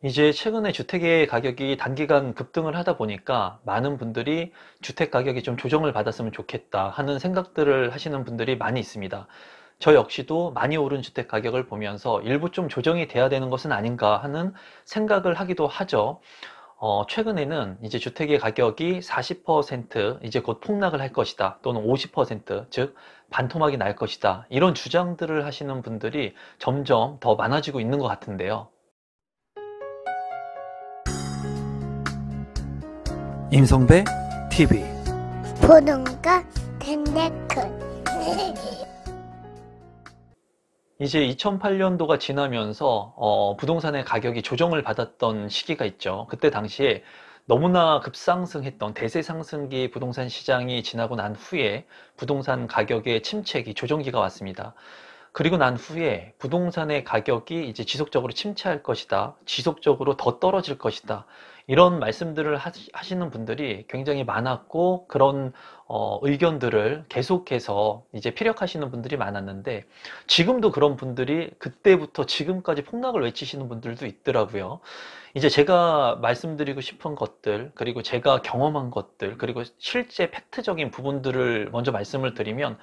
이제 최근에 주택의 가격이 단기간 급등을 하다 보니까 많은 분들이 주택 가격이 좀 조정을 받았으면 좋겠다 하는 생각들을 하시는 분들이 많이 있습니다. 저 역시도 많이 오른 주택 가격을 보면서 일부 좀 조정이 돼야 되는 것은 아닌가 하는 생각을 하기도 하죠. 최근에는 이제 주택의 가격이 40% 이제 곧 폭락을 할 것이다, 또는 50%, 즉 반토막이 날 것이다, 이런 주장들을 하시는 분들이 점점 더 많아지고 있는 것 같은데요. 임성배 TV. 보동과 텐데큰 이제 2008년도가 지나면서 부동산의 가격이 조정을 받았던 시기가 있죠. 그때 당시에 너무나 급상승했던 대세 상승기 부동산 시장이 지나고 난 후에 부동산 가격의 침체기, 조정기가 왔습니다. 그리고 난 후에 부동산의 가격이 이제 지속적으로 침체할 것이다, 지속적으로 더 떨어질 것이다, 이런 말씀들을 하시는 분들이 굉장히 많았고, 그런 의견들을 계속해서 이제 피력하시는 분들이 많았는데, 지금도 그런 분들이 그때부터 지금까지 폭락을 외치시는 분들도 있더라고요. 이제 제가 말씀드리고 싶은 것들, 그리고 제가 경험한 것들, 그리고 실제 팩트적인 부분들을 먼저 말씀을 드리면,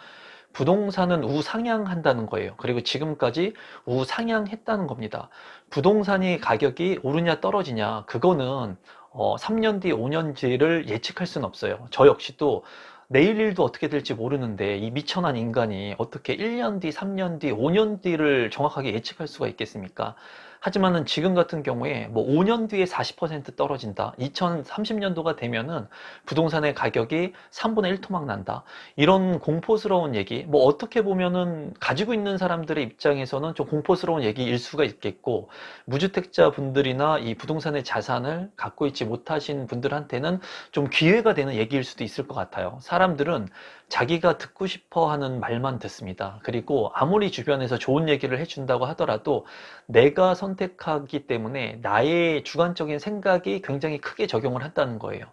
부동산은 우상향한다는 거예요. 그리고 지금까지 우상향했다는 겁니다. 부동산이 가격이 오르냐 떨어지냐, 그거는 3년 뒤, 5년 뒤를 예측할 수는 없어요. 저 역시도 내일 일도 어떻게 될지 모르는데 이 미천한 인간이 어떻게 1년 뒤, 3년 뒤, 5년 뒤를 정확하게 예측할 수가 있겠습니까? 하지만은 지금 같은 경우에 뭐 5년 뒤에 40% 떨어진다, 2030년도가 되면은 부동산의 가격이 3분의 1 토막 난다, 이런 공포스러운 얘기, 뭐 어떻게 보면은 가지고 있는 사람들의 입장에서는 좀 공포스러운 얘기일 수가 있겠고, 무주택자 분들이나 이 부동산의 자산을 갖고 있지 못하신 분들한테는 좀 기회가 되는 얘기일 수도 있을 것 같아요. 사람들은 자기가 듣고 싶어 하는 말만 듣습니다. 그리고 아무리 주변에서 좋은 얘기를 해준다고 하더라도 내가 선택하기 때문에 나의 주관적인 생각이 굉장히 크게 적용을 한다는 거예요.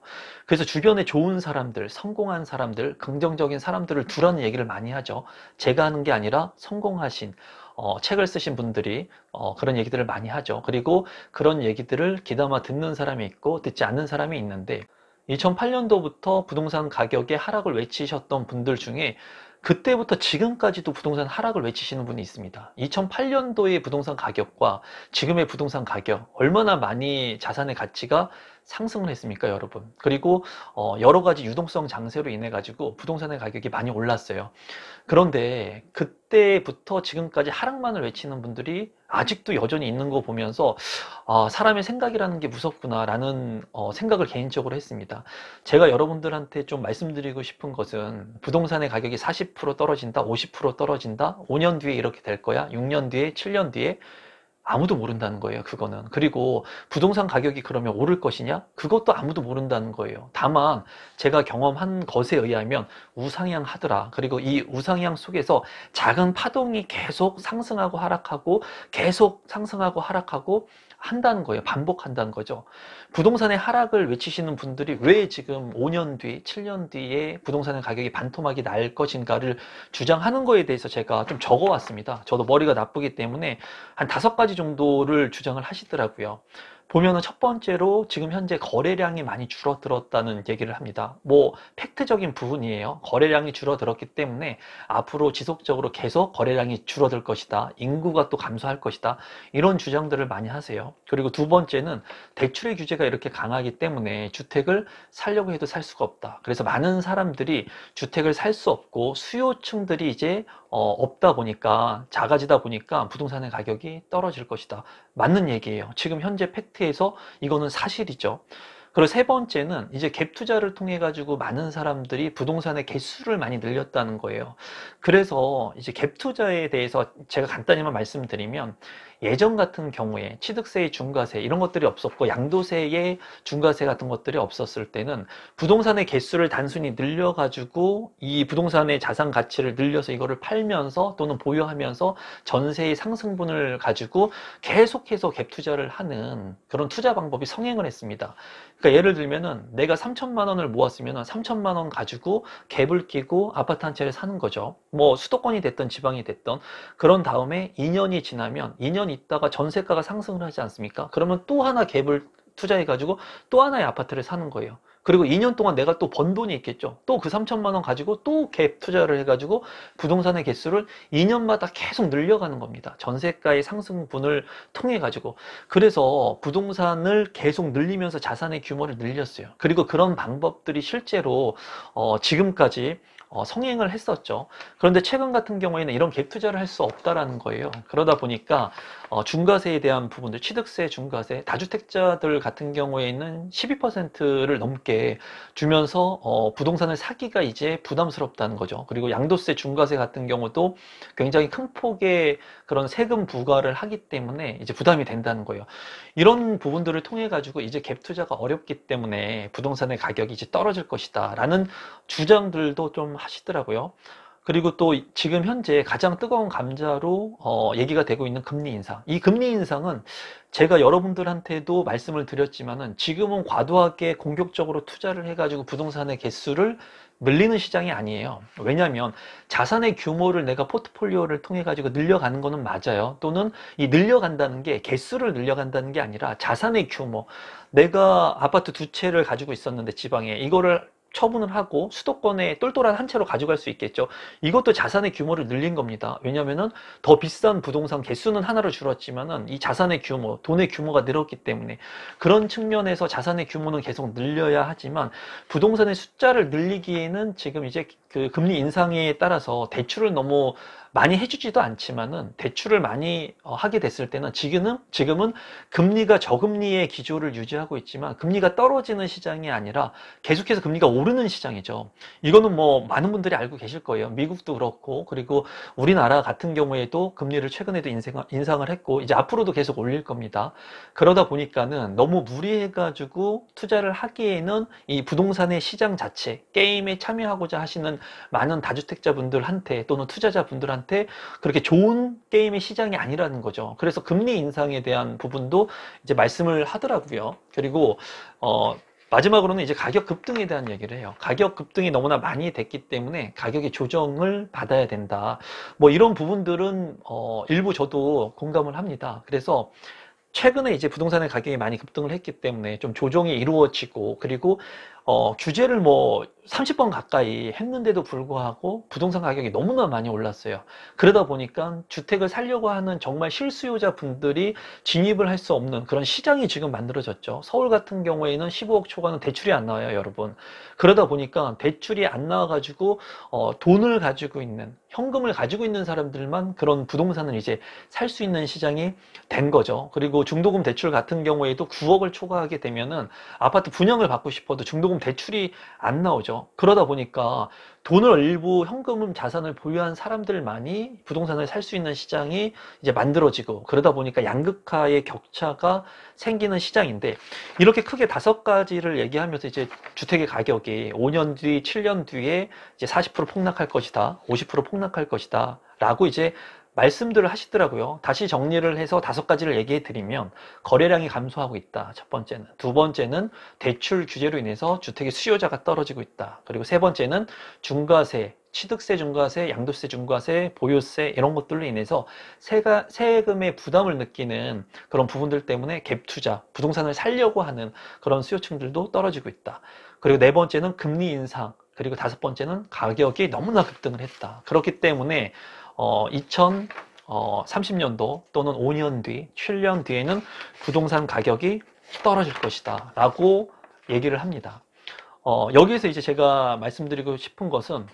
그래서 주변에 좋은 사람들, 성공한 사람들, 긍정적인 사람들을 두라는 얘기를 많이 하죠. 제가 하는 게 아니라 성공하신, 책을 쓰신 분들이 그런 얘기들을 많이 하죠. 그리고 그런 얘기들을 귀담아 듣는 사람이 있고 듣지 않는 사람이 있는데, 2008년도부터 부동산 가격의 하락을 외치셨던 분들 중에 그때부터 지금까지도 부동산 하락을 외치시는 분이 있습니다. 2008년도의 부동산 가격과 지금의 부동산 가격, 얼마나 많이 자산의 가치가 상승을 했습니까, 여러분? 그리고 여러 가지 유동성 장세로 인해 가지고 부동산의 가격이 많이 올랐어요. 그런데 그때부터 지금까지 하락만을 외치는 분들이 아직도 여전히 있는 거 보면서, 사람의 생각이라는 게 무섭구나라는 생각을 개인적으로 했습니다. 제가 여러분들한테 좀 말씀드리고 싶은 것은, 부동산의 가격이 40% 떨어진다, 50% 떨어진다, 5년 뒤에 이렇게 될 거야, 6년 뒤에, 7년 뒤에, 아무도 모른다는 거예요, 그거는. 그리고 부동산 가격이 그러면 오를 것이냐? 그것도 아무도 모른다는 거예요. 다만 제가 경험한 것에 의하면 우상향 하더라. 그리고 이 우상향 속에서 작은 파동이 계속 상승하고 하락하고, 계속 상승하고 하락하고 한다는 거예요. 반복한다는 거죠. 부동산의 하락을 외치시는 분들이 왜 지금 5년 뒤, 7년 뒤에 부동산의 가격이 반토막이 날 것인가를 주장하는 거에 대해서 제가 좀 적어왔습니다. 저도 머리가 나쁘기 때문에 한 5가지 정도를 주장을 하시더라고요. 보면은 첫 번째로 지금 현재 거래량이 많이 줄어들었다는 얘기를 합니다. 뭐 팩트적인 부분이에요. 거래량이 줄어들었기 때문에 앞으로 지속적으로 계속 거래량이 줄어들 것이다, 인구가 또 감소할 것이다, 이런 주장들을 많이 하세요. 그리고 두 번째는 대출의 규제가 이렇게 강하기 때문에 주택을 살려고 해도 살 수가 없다. 그래서 많은 사람들이 주택을 살 수 없고 수요층들이 이제 없다 보니까, 작아지다 보니까 부동산의 가격이 떨어질 것이다. 맞는 얘기예요. 지금 현재 팩트에서 이거는 사실이죠. 그리고 세 번째는 이제 갭 투자를 통해 가지고 많은 사람들이 부동산의 개수를 많이 늘렸다는 거예요. 그래서 이제 갭 투자에 대해서 제가 간단히만 말씀드리면, 예전 같은 경우에 취득세의 중과세 이런 것들이 없었고 양도세의 중과세 같은 것들이 없었을 때는 부동산의 개수를 단순히 늘려가지고 이 부동산의 자산 가치를 늘려서 이거를 팔면서 또는 보유하면서 전세의 상승분을 가지고 계속해서 갭 투자를 하는 그런 투자 방법이 성행을 했습니다. 그러니까 예를 들면은 내가 3천만 원을 모았으면 3천만 원 가지고 갭을 끼고 아파트 한 채를 사는 거죠. 뭐 수도권이 됐던 지방이 됐던. 그런 다음에 2년이 지나면 2년 있다가 전세가가 상승을 하지 않습니까? 그러면 또 하나 갭을 투자해가지고 또 하나의 아파트를 사는 거예요. 그리고 2년 동안 내가 또 번 돈이 있겠죠. 또 그 3천만 원 가지고 또 갭 투자를 해가지고 부동산의 개수를 2년마다 계속 늘려가는 겁니다. 전세가의 상승분을 통해 가지고. 그래서 부동산을 계속 늘리면서 자산의 규모를 늘렸어요. 그리고 그런 방법들이 실제로 지금까지 성행을 했었죠. 그런데 최근 같은 경우에는 이런 갭 투자를 할 수 없다라는 거예요. 그러다 보니까 중과세에 대한 부분들, 취득세, 중과세, 다주택자들 같은 경우에는 12%를 넘게 주면서 부동산을 사기가 이제 부담스럽다는 거죠. 그리고 양도세, 중과세 같은 경우도 굉장히 큰 폭의 그런 세금 부과를 하기 때문에 이제 부담이 된다는 거예요. 이런 부분들을 통해 가지고 이제 갭 투자가 어렵기 때문에 부동산의 가격이 이제 떨어질 것이다 라는 주장들도 좀 하시더라고요. 그리고 또 지금 현재 가장 뜨거운 감자로 얘기가 되고 있는 금리 인상. 이 금리 인상은 제가 여러분들한테도 말씀을 드렸지만은 지금은 과도하게 공격적으로 투자를 해가지고 부동산의 개수를 늘리는 시장이 아니에요. 왜냐하면 자산의 규모를 내가 포트폴리오를 통해 가지고 늘려가는 거는 맞아요. 또는 이 늘려간다는 게 개수를 늘려간다는 게 아니라 자산의 규모. 내가 아파트 두 채를 가지고 있었는데 지방에 이거를 처분을 하고 수도권에 똘똘한 한 채로 가져갈 수 있겠죠. 이것도 자산의 규모를 늘린 겁니다. 왜냐하면은 더 비싼 부동산 개수는 하나로 줄었지만은 이 자산의 규모, 돈의 규모가 늘었기 때문에 그런 측면에서 자산의 규모는 계속 늘려야 하지만 부동산의 숫자를 늘리기에는 지금 이제 그 금리 인상에 따라서 대출을 너무 많이 해주지도 않지만은 대출을 많이 하게 됐을 때는 지금은 금리가 저금리의 기조를 유지하고 있지만 금리가 떨어지는 시장이 아니라 계속해서 금리가 오르는 시장이죠. 이거는 뭐 많은 분들이 알고 계실 거예요. 미국도 그렇고 그리고 우리나라 같은 경우에도 금리를 최근에도 인상을 했고 이제 앞으로도 계속 올릴 겁니다. 그러다 보니까는 너무 무리해가지고 투자를 하기에는 이 부동산의 시장 자체, 게임에 참여하고자 하시는 많은 다주택자분들한테 또는 투자자분들한테 그렇게 좋은 게임의 시장이 아니라는 거죠. 그래서 금리 인상에 대한 부분도 이제 말씀을 하더라고요. 그리고 마지막으로는 이제 가격 급등에 대한 얘기를 해요. 가격 급등이 너무나 많이 됐기 때문에 가격의 조정을 받아야 된다. 뭐 이런 부분들은 일부 저도 공감을 합니다. 그래서 최근에 이제 부동산의 가격이 많이 급등을 했기 때문에 좀 조정이 이루어지고 그리고 규제를 뭐 30번 가까이 했는데도 불구하고 부동산 가격이 너무나 많이 올랐어요. 그러다 보니까 주택을 살려고 하는 정말 실수요자 분들이 진입을 할 수 없는 그런 시장이 지금 만들어졌죠. 서울 같은 경우에는 15억 초과는 대출이 안 나와요, 여러분. 그러다 보니까 대출이 안 나와가지고 돈을 가지고 있는 현금을 가지고 있는 사람들만 그런 부동산을 이제 살 수 있는 시장이 된 거죠. 그리고 중도금 대출 같은 경우에도 9억을 초과하게 되면은 아파트 분양을 받고 싶어도 중도금 대출이 안 나오죠. 그러다 보니까 돈을 일부 현금 자산을 보유한 사람들만이 부동산을 살 수 있는 시장이 이제 만들어지고 그러다 보니까 양극화의 격차가 생기는 시장인데 이렇게 크게 5가지를 얘기하면서 이제 주택의 가격이 5년 뒤, 7년 뒤에 이제 40% 폭락할 것이다, 50% 폭락할 것이다 라고 이제 말씀들을 하시더라고요. 다시 정리를 해서 5가지를 얘기해 드리면 거래량이 감소하고 있다. 첫 번째는. 두 번째는 대출 규제로 인해서 주택의 수요자가 떨어지고 있다. 그리고 세 번째는 중과세, 취득세 중과세, 양도세 중과세, 보유세 이런 것들로 인해서 세금의 부담을 느끼는 그런 부분들 때문에 갭 투자, 부동산을 살려고 하는 그런 수요층들도 떨어지고 있다. 그리고 네 번째는 금리 인상, 그리고 5번째는 가격이 너무나 급등을 했다. 그렇기 때문에 2030년도 또는 5년 뒤, 7년 뒤에는 부동산 가격이 떨어질 것이다 라고 얘기를 합니다. 여기에서 이제 제가 말씀드리고 싶은 것은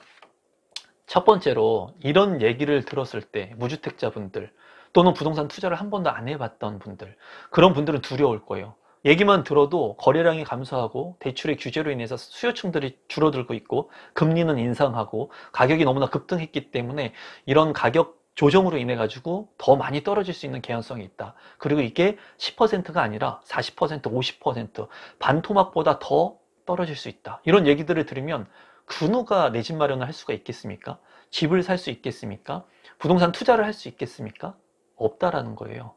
첫 번째로 이런 얘기를 들었을 때 무주택자분들 또는 부동산 투자를 한 번도 안 해봤던 분들 그런 분들은 두려울 거예요. 얘기만 들어도 거래량이 감소하고 대출의 규제로 인해서 수요층들이 줄어들고 있고 금리는 인상하고 가격이 너무나 급등했기 때문에 이런 가격 조정으로 인해 가지고 더 많이 떨어질 수 있는 개연성이 있다. 그리고 이게 10%가 아니라 40%, 50% 반토막보다 더 떨어질 수 있다. 이런 얘기들을 들으면 그 누가 내 집 마련을 할 수가 있겠습니까? 집을 살 수 있겠습니까? 부동산 투자를 할 수 있겠습니까? 없다라는 거예요.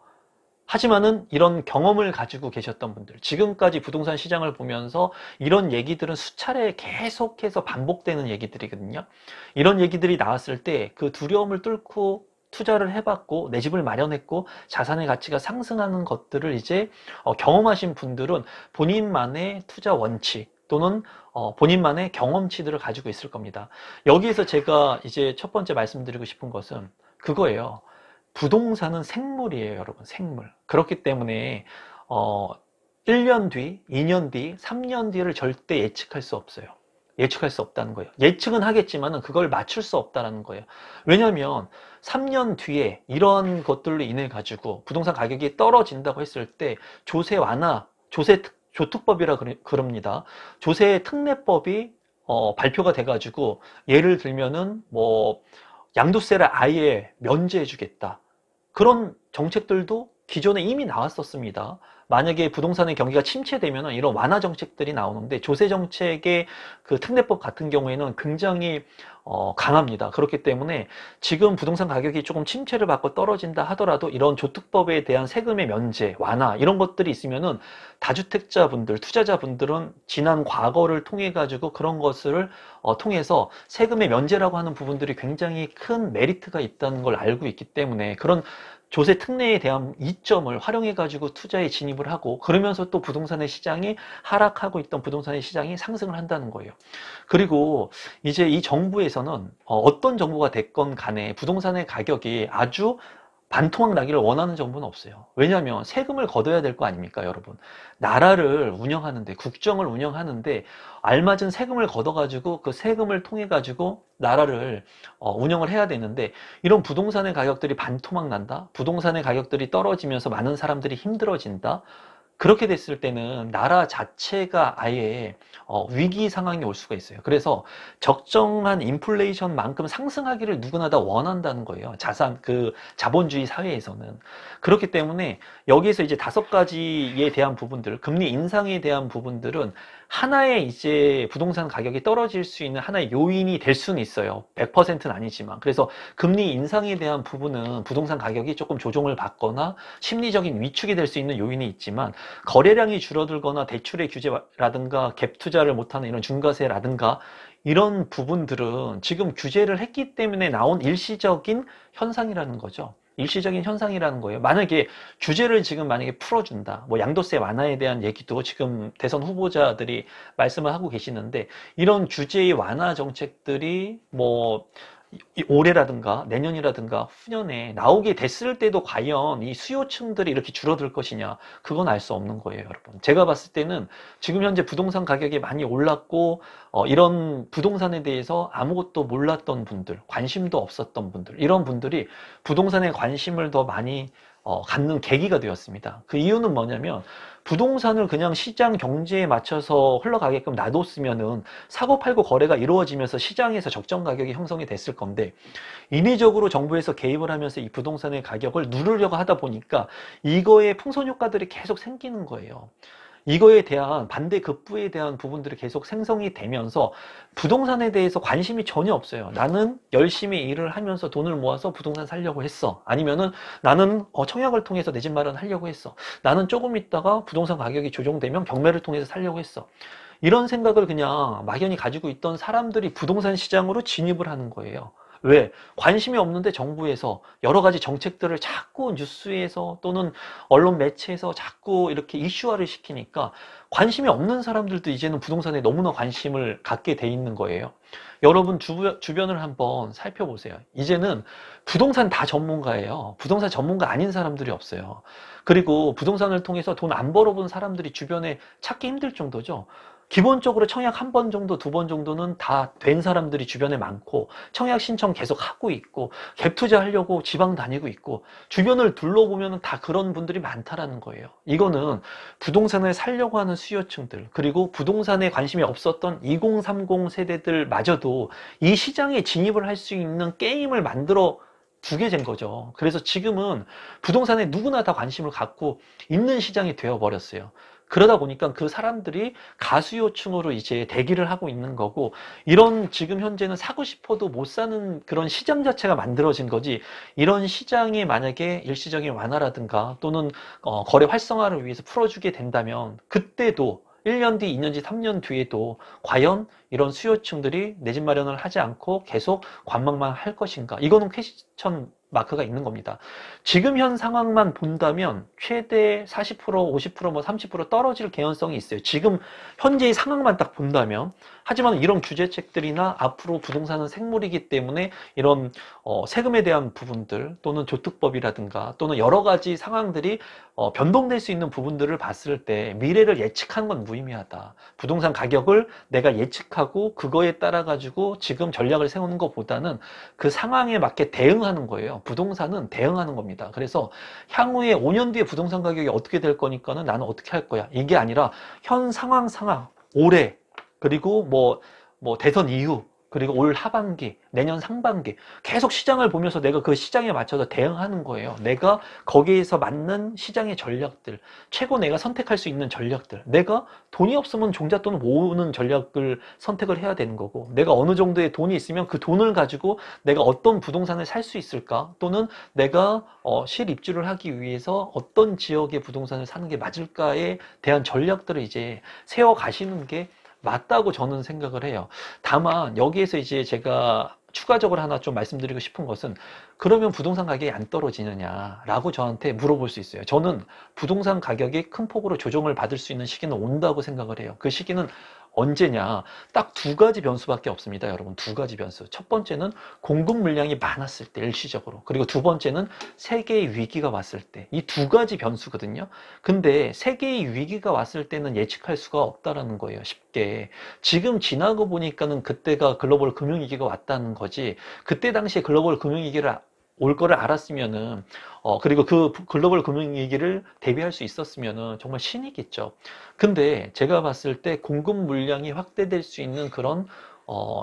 하지만은 이런 경험을 가지고 계셨던 분들, 지금까지 부동산 시장을 보면서 이런 얘기들은 수차례 계속해서 반복되는 얘기들이거든요. 이런 얘기들이 나왔을 때 그 두려움을 뚫고 투자를 해봤고 내 집을 마련했고 자산의 가치가 상승하는 것들을 이제 경험하신 분들은 본인만의 투자 원칙 또는 본인만의 경험치들을 가지고 있을 겁니다. 여기에서 제가 이제 첫 번째 말씀드리고 싶은 것은 그거예요. 부동산은 생물이에요, 여러분. 생물. 그렇기 때문에 1년 뒤, 2년 뒤, 3년 뒤를 절대 예측할 수 없어요. 예측할 수 없다는 거예요. 예측은 하겠지만 그걸 맞출 수 없다는 거예요. 왜냐하면 3년 뒤에 이런 것들로 인해 가지고 부동산 가격이 떨어진다고 했을 때 조세 완화, 조특법이라 그럽니다. 조세 특례법이 발표가 돼가지고 예를 들면은 뭐 양도세를 아예 면제해 주겠다. 그런 정책들도 기존에 이미 나왔었습니다. 만약에 부동산의 경기가 침체되면 이런 완화 정책들이 나오는데 조세 정책의 그 특례법 같은 경우에는 굉장히 강합니다. 그렇기 때문에 지금 부동산 가격이 조금 침체를 받고 떨어진다 하더라도 이런 조특법에 대한 세금의 면제, 완화 이런 것들이 있으면은 다주택자분들, 투자자분들은 지난 과거를 통해 가지고 그런 것을 통해서 세금의 면제라고 하는 부분들이 굉장히 큰 메리트가 있다는 걸 알고 있기 때문에 그런 조세 특례에 대한 이점을 활용해 가지고 투자에 진입을 하고 그러면서 또 부동산의 시장이 하락하고 있던 부동산의 시장이 상승을 한다는 거예요. 그리고 이제 이 정부에서는 어떤 정부가 됐건 간에 부동산의 가격이 아주 반토막 나기를 원하는 정부는 없어요. 왜냐하면 세금을 걷어야 될 거 아닙니까, 여러분? 나라를 운영하는데, 국정을 운영하는데 알맞은 세금을 걷어가지고 그 세금을 통해 가지고 나라를 운영을 해야 되는데 이런 부동산의 가격들이 반토막 난다? 부동산의 가격들이 떨어지면서 많은 사람들이 힘들어진다? 그렇게 됐을 때는 나라 자체가 아예 위기 상황이 올 수가 있어요. 그래서 적정한 인플레이션만큼 상승하기를 누구나 다 원한다는 거예요. 자본주의 사회에서는. 그렇기 때문에 여기에서 이제 5가지에 대한 부분들, 금리 인상에 대한 부분들은 하나의 이제 부동산 가격이 떨어질 수 있는 하나의 요인이 될 수는 있어요. 100%는 아니지만. 그래서 금리 인상에 대한 부분은 부동산 가격이 조금 조정을 받거나 심리적인 위축이 될 수 있는 요인이 있지만 거래량이 줄어들거나 대출의 규제라든가 갭 투자를 못하는 이런 중과세라든가 이런 부분들은 지금 규제를 했기 때문에 나온 일시적인 현상이라는 거죠. 일시적인 현상이라는 거예요. 만약에 규제를 지금 만약에 풀어준다. 뭐 양도세 완화에 대한 얘기도 지금 대선 후보자들이 말씀을 하고 계시는데 이런 규제의 완화 정책들이 뭐 올해라든가 내년이라든가 후년에 나오게 됐을 때도 과연 이 수요층들이 이렇게 줄어들 것이냐 그건 알 수 없는 거예요, 여러분. 제가 봤을 때는 지금 현재 부동산 가격이 많이 올랐고 이런 부동산에 대해서 아무것도 몰랐던 분들, 관심도 없었던 분들 이런 분들이 부동산에 관심을 더 많이 갖는 계기가 되었습니다. 그 이유는 뭐냐면 부동산을 그냥 시장 경제에 맞춰서 흘러가게끔 놔뒀으면은 사고 팔고 거래가 이루어지면서 시장에서 적정 가격이 형성이 됐을 건데 인위적으로 정부에서 개입을 하면서 이 부동산의 가격을 누르려고 하다 보니까 이거에 풍선 효과들이 계속 생기는 거예요. 이거에 대한 반대급부에 대한 부분들이 계속 생성이 되면서 부동산에 대해서 관심이 전혀 없어요. 나는 열심히 일을 하면서 돈을 모아서 부동산 살려고 했어. 아니면은 나는 청약을 통해서 내 집 마련하려고 했어. 나는 조금 있다가 부동산 가격이 조정되면 경매를 통해서 살려고 했어. 이런 생각을 그냥 막연히 가지고 있던 사람들이 부동산 시장으로 진입을 하는 거예요. 왜? 관심이 없는데 정부에서 여러 가지 정책들을 자꾸 뉴스에서 또는 언론 매체에서 자꾸 이렇게 이슈화를 시키니까 관심이 없는 사람들도 이제는 부동산에 너무나 관심을 갖게 돼 있는 거예요. 여러분 주변을 한번 살펴보세요. 이제는 부동산 다 전문가예요. 부동산 전문가 아닌 사람들이 없어요. 그리고 부동산을 통해서 돈 안 벌어본 사람들이 주변에 찾기 힘들 정도죠. 기본적으로 청약 한 번 정도, 2번 정도는 다 된 사람들이 주변에 많고 청약 신청 계속 하고 있고 갭 투자하려고 지방 다니고 있고 주변을 둘러보면 다 그런 분들이 많다라는 거예요. 이거는 부동산을 살려고 하는 수요층들 그리고 부동산에 관심이 없었던 2030 세대들마저도 이 시장에 진입을 할 수 있는 게임을 만들어 두게 된 거죠. 그래서 지금은 부동산에 누구나 다 관심을 갖고 있는 시장이 되어버렸어요. 그러다 보니까 그 사람들이 가수요층으로 이제 대기를 하고 있는 거고 이런 지금 현재는 사고 싶어도 못 사는 그런 시장 자체가 만들어진 거지 이런 시장이 만약에 일시적인 완화라든가 또는 거래 활성화를 위해서 풀어주게 된다면 그때도 1년 뒤, 2년 뒤, 3년 뒤에도 과연 이런 수요층들이 내 집 마련을 하지 않고 계속 관망만 할 것인가? 이거는 퀘스천 마크가 있는 겁니다. 지금 현 상황만 본다면 최대 40%, 50%, 뭐 30% 떨어질 개연성이 있어요. 지금 현재의 상황만 딱 본다면. 하지만 이런 규제책들이나 앞으로 부동산은 생물이기 때문에 이런 세금에 대한 부분들 또는 조특법이라든가 또는 여러 가지 상황들이 변동될 수 있는 부분들을 봤을 때 미래를 예측하는 건 무의미하다. 부동산 가격을 내가 예측하고 그거에 따라 가지고 지금 전략을 세우는 것보다는 그 상황에 맞게 대응하는 거예요. 부동산은 대응하는 겁니다. 그래서 향후에 5년 뒤에 부동산 가격이 어떻게 될 거니까는 나는 어떻게 할 거야. 이게 아니라 현 상황, 올해 그리고 뭐 대선 이후 그리고 올 하반기, 내년 상반기 계속 시장을 보면서 내가 그 시장에 맞춰서 대응하는 거예요. 내가 거기에서 맞는 시장의 전략들, 최고 내가 선택할 수 있는 전략들, 내가 돈이 없으면 종잣돈을 모으는 전략을 선택을 해야 되는 거고, 내가 어느 정도의 돈이 있으면 그 돈을 가지고 내가 어떤 부동산을 살 수 있을까, 또는 내가 실입주를 하기 위해서 어떤 지역의 부동산을 사는 게 맞을까에 대한 전략들을 이제 세워 가시는 게 맞다고 저는 생각을 해요. 다만 여기에서 이제 제가 추가적으로 하나 좀 말씀드리고 싶은 것은, 그러면 부동산 가격이 안 떨어지느냐라고 저한테 물어볼 수 있어요. 저는 부동산 가격이 큰 폭으로 조정을 받을 수 있는 시기는 온다고 생각을 해요. 그 시기는 언제냐? 딱 두 가지 변수밖에 없습니다, 여러분. 두 가지 변수. 첫 번째는 공급 물량이 많았을 때, 일시적으로. 그리고 두 번째는 세계의 위기가 왔을 때. 이 두 가지 변수거든요. 근데 세계의 위기가 왔을 때는 예측할 수가 없다라는 거예요, 쉽게. 지금 지나고 보니까는 그때가 글로벌 금융위기가 왔다는 거지, 그때 당시에 글로벌 금융위기를 올 거를 알았으면은, 그리고 그 글로벌 금융위기를 대비할 수 있었으면은 정말 신이겠죠. 근데 제가 봤을 때 공급 물량이 확대될 수 있는 그런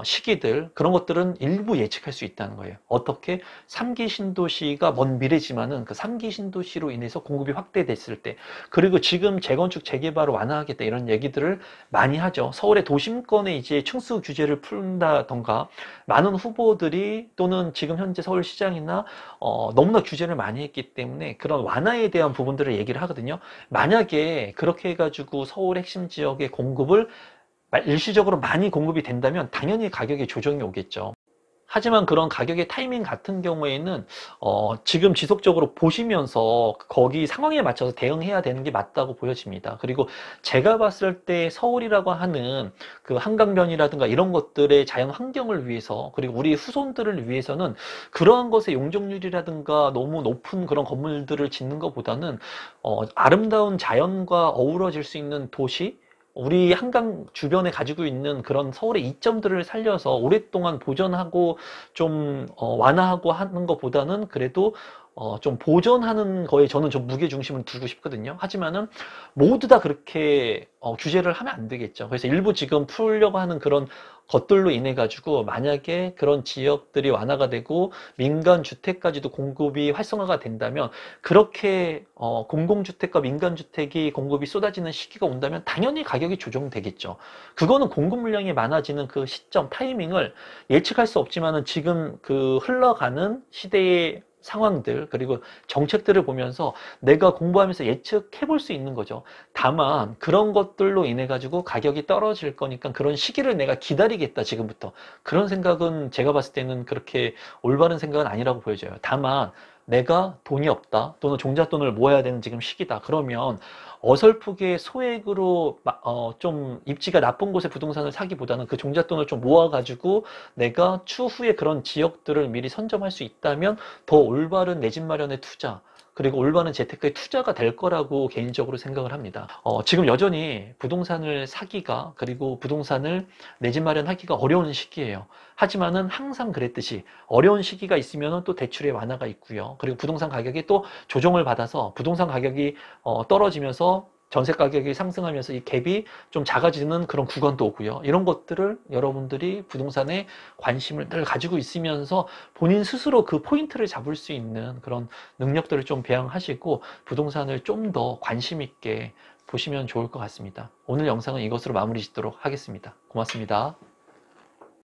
시기들, 그런 것들은 일부 예측할 수 있다는 거예요. 어떻게? 3기 신도시가 먼 미래지만은 그 3기 신도시로 인해서 공급이 확대됐을 때, 그리고 지금 재건축 재개발을 완화하겠다 이런 얘기들을 많이 하죠. 서울의 도심권에 이제 층수 규제를 푼다던가, 많은 후보들이 또는 지금 현재 서울시장이나 너무나 규제를 많이 했기 때문에 그런 완화에 대한 부분들을 얘기를 하거든요. 만약에 그렇게 해가지고 서울 핵심 지역의 공급을 일시적으로 많이 공급이 된다면 당연히 가격에 조정이 오겠죠. 하지만 그런 가격의 타이밍 같은 경우에는 지금 지속적으로 보시면서 거기 상황에 맞춰서 대응해야 되는 게 맞다고 보여집니다. 그리고 제가 봤을 때 서울이라고 하는 그 한강변이라든가 이런 것들의 자연 환경을 위해서, 그리고 우리 후손들을 위해서는 그러한 것의 용적률이라든가 너무 높은 그런 건물들을 짓는 것보다는 아름다운 자연과 어우러질 수 있는 도시, 우리 한강 주변에 가지고 있는 그런 서울의 이점들을 살려서 오랫동안 보존하고 좀 완화하고 하는 것보다는 그래도 좀 보존하는 거에 저는 좀 무게중심을 두고 싶거든요. 하지만은 모두 다 그렇게 규제를 하면 안 되겠죠. 그래서 일부 지금 풀려고 하는 그런 것들로 인해 가지고 만약에 그런 지역들이 완화가 되고 민간 주택까지도 공급이 활성화가 된다면, 그렇게 공공주택과 민간주택이 공급이 쏟아지는 시기가 온다면 당연히 가격이 조정되겠죠. 그거는 공급 물량이 많아지는 그 시점, 타이밍을 예측할 수 없지만은 지금 그 흘러가는 시대의 상황들, 그리고 정책들을 보면서 내가 공부하면서 예측해 볼 수 있는 거죠. 다만 그런 것들로 인해 가지고 가격이 떨어질 거니까 그런 시기를 내가 기다리겠다, 지금부터. 그런 생각은 제가 봤을 때는 그렇게 올바른 생각은 아니라고 보여져요. 다만 내가 돈이 없다, 또는 종잣돈을 모아야 되는 지금 시기다, 그러면 어설프게 소액으로 좀 입지가 나쁜 곳에 부동산을 사기보다는 그 종잣돈을 좀 모아가지고 내가 추후에 그런 지역들을 미리 선점할 수 있다면 더 올바른 내 집 마련의 투자, 그리고 올바른 재테크의 투자가 될 거라고 개인적으로 생각을 합니다. 지금 여전히 부동산을 사기가, 그리고 부동산을 내 집 마련하기가 어려운 시기예요. 하지만은 항상 그랬듯이 어려운 시기가 있으면 또 대출의 완화가 있고요. 그리고 부동산 가격이 또 조정을 받아서 부동산 가격이 떨어지면서 전세 가격이 상승하면서 이 갭이 좀 작아지는 그런 구간도 오고요. 이런 것들을 여러분들이 부동산에 관심을 늘 가지고 있으면서 본인 스스로 그 포인트를 잡을 수 있는 그런 능력들을 좀 배양하시고 부동산을 좀 더 관심 있게 보시면 좋을 것 같습니다. 오늘 영상은 이것으로 마무리 짓도록 하겠습니다. 고맙습니다.